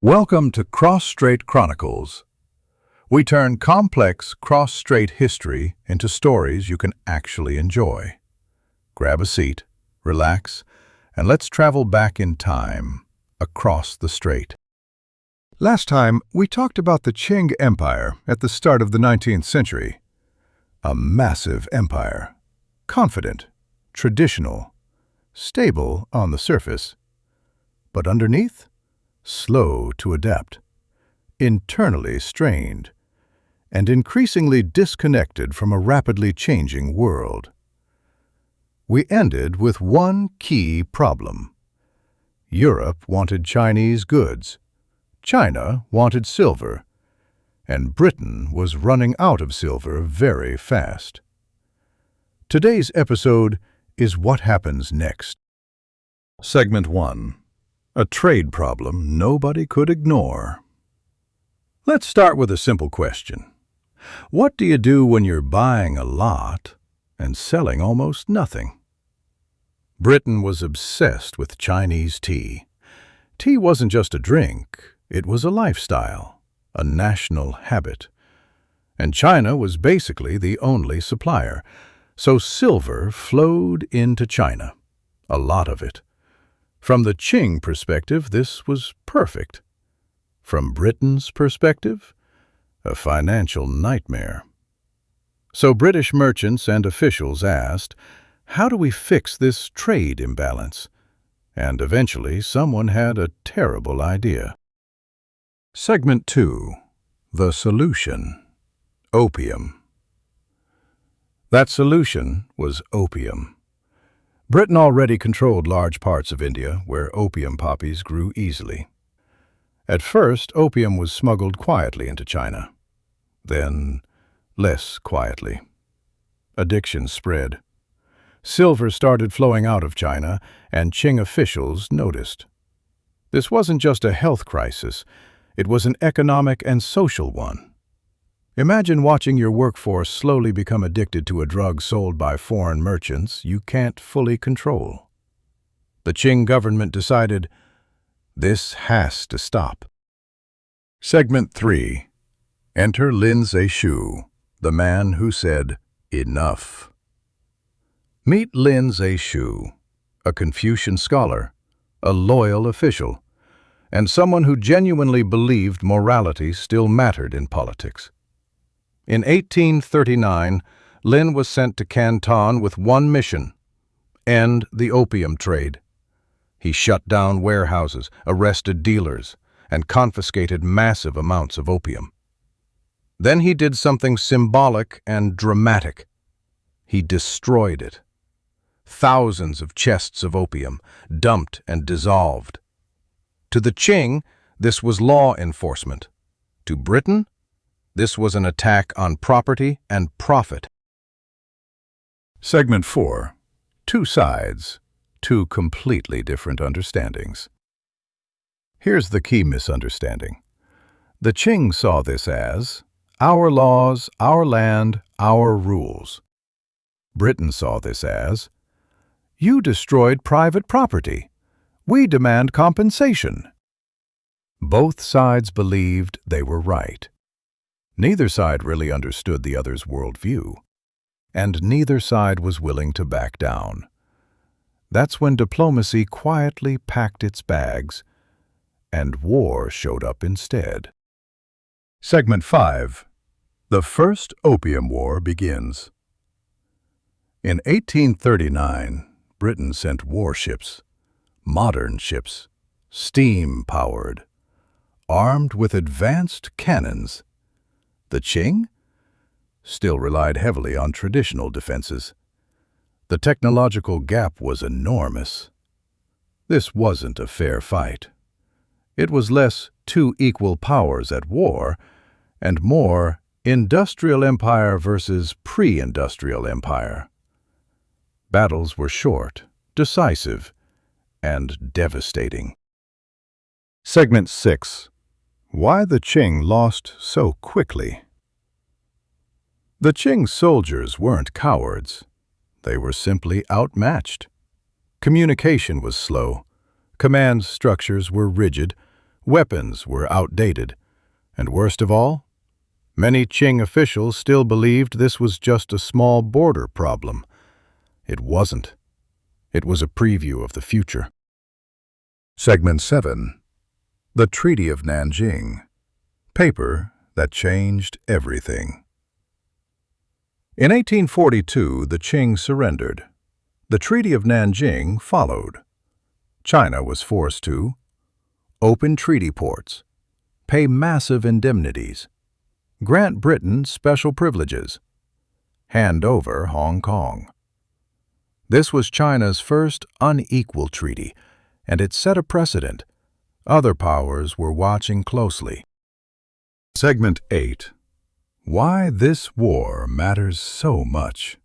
Welcome to Cross-Strait Chronicles. We turn complex cross-strait history into stories you can actually enjoy. Grab a seat, relax, and let's travel back in time, across the strait. Last time, we talked about the Qing Empire at the start of the 19th century. A massive empire, confident, traditional, stable on the surface, but underneath, slow to adapt, internally strained, and increasingly disconnected from a rapidly changing world. We ended with one key problem. Europe wanted Chinese goods, China wanted silver, and Britain was running out of silver very fast. Today's episode is what happens next. Segment 1. A trade problem nobody could ignore. Let's start with a simple question. What do you do when you're buying a lot and selling almost nothing? Britain was obsessed with Chinese tea. Tea wasn't just a drink, it was a lifestyle, a national habit. And China was basically the only supplier, so silver flowed into China, a lot of it. From the Qing perspective, this was perfect. From Britain's perspective, a financial nightmare. So British merchants and officials asked, how do we fix this trade imbalance? And eventually, someone had a terrible idea. Segment 2. The solution. Opium. That solution was opium. Britain already controlled large parts of India where opium poppies grew easily. At first, opium was smuggled quietly into China. Then, less quietly. Addiction spread. Silver started flowing out of China, and Qing officials noticed. This wasn't just a health crisis, it was an economic and social one. Imagine watching your workforce slowly become addicted to a drug sold by foreign merchants you can't fully control. The Qing government decided, this has to stop. Segment 3. Enter Lin Zexu, the man who said, enough. Meet Lin Zexu, a Confucian scholar, a loyal official, and someone who genuinely believed morality still mattered in politics. In 1839, Lin was sent to Canton with one mission: end the opium trade. He shut down warehouses, arrested dealers, and confiscated massive amounts of opium. Then he did something symbolic and dramatic. He destroyed it. Thousands of chests of opium, dumped and dissolved. To the Qing, this was law enforcement. To Britain, this was an attack on property and profit. Segment 4. Two sides, two completely different understandings. Here's the key misunderstanding. The Qing saw this as our laws, our land, our rules. Britain saw this as you destroyed private property. We demand compensation. Both sides believed they were right. Neither side really understood the other's worldview, and neither side was willing to back down. That's when diplomacy quietly packed its bags, and war showed up instead. Segment 5. The First Opium War begins. In 1839, Britain sent warships, modern ships, steam-powered, armed with advanced cannons. The Qing still relied heavily on traditional defenses. The technological gap was enormous. This wasn't a fair fight. It was less two equal powers at war and more industrial empire versus pre-industrial empire. Battles were short, decisive, and devastating. Segment 6. Why the Qing lost so quickly. The Qing soldiers weren't cowards. They were simply outmatched. Communication was slow. Command structures were rigid, Weapons were outdated, and worst of all, many Qing officials still believed this was just a small border problem. It wasn't. It was a preview of the future. Segment 7. The Treaty of Nanjing. Paper that changed everything. In 1842, the Qing surrendered. The Treaty of Nanjing followed. China was forced to open treaty ports, pay massive indemnities, grant Britain special privileges, hand over Hong Kong. This was China's first unequal treaty, and it set a precedent. Other powers were watching closely. Segment 8. Why this war matters so much.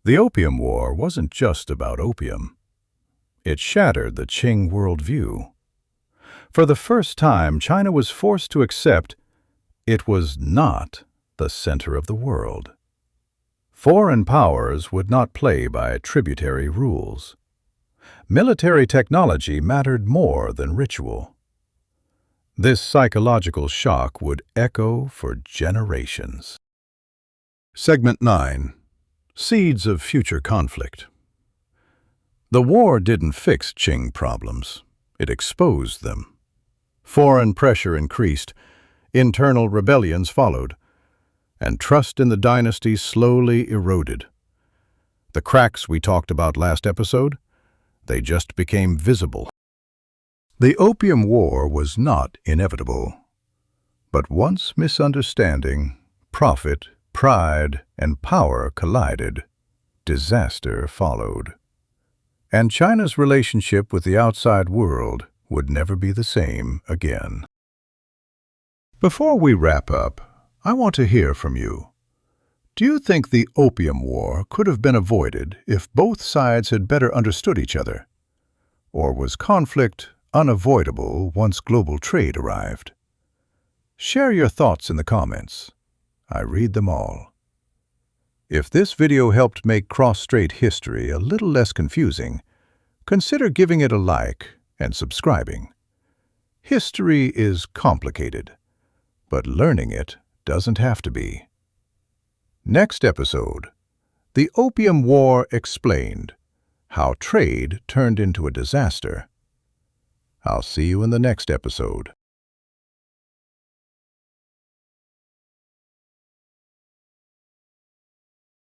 The Opium War wasn't just about opium. It shattered the Qing worldview. For the first time, China was forced to accept it was not the center of the world. Foreign powers would not play by tributary rules. Military technology mattered more than ritual. This psychological shock would echo for generations. Segment 9. Seeds of future conflict. The war didn't fix Qing problems. It exposed them. Foreign pressure increased, internal rebellions followed, and trust in the dynasty slowly eroded. The cracks we talked about last episode, they just became visible. The Opium War was not inevitable. But once misunderstanding, profit, pride, and power collided, disaster followed. And China's relationship with the outside world would never be the same again. Before we wrap up, I want to hear from you. Do you think the Opium War could have been avoided if both sides had better understood each other? Or was conflict unavoidable once global trade arrived? Share your thoughts in the comments. I read them all. If this video helped make Cross-Strait history a little less confusing, consider giving it a like and subscribing. History is complicated, but learning it doesn't have to be. Next episode, The Opium War Explained: How Trade Turned into a Disaster. I'll see you in the next episode.